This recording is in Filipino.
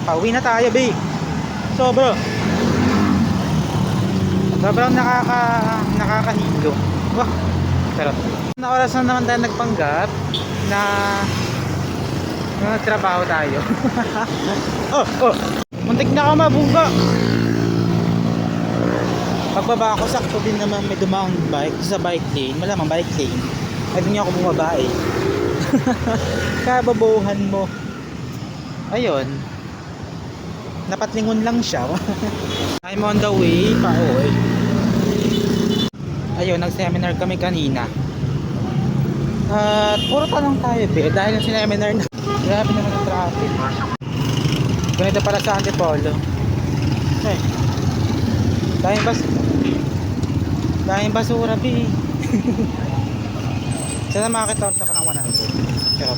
pauwi na tayo, be. So bro, sobrang nakakahilo. Wah, pero na oras na naman tayo nagpanggap na trabaho tayo. Oh, muntik na ako mabungga. Pagbaba ako, sakto din naman may dumaang bike sa bike lane. Malamang bike lane. Ay, doon niya ako bumaba eh. Kababuhan mo. Ayun. Napatlingon lang siya. I'm on the way pa uwi. Ayun, nag-seminar kami kanina. At puro tanong tayo be. Dahil yung seminar na grabe naman ang traffic. Ganito para sa Antipolo. Okay. Dahil basura be. Sana makakita ka ng 100. Pero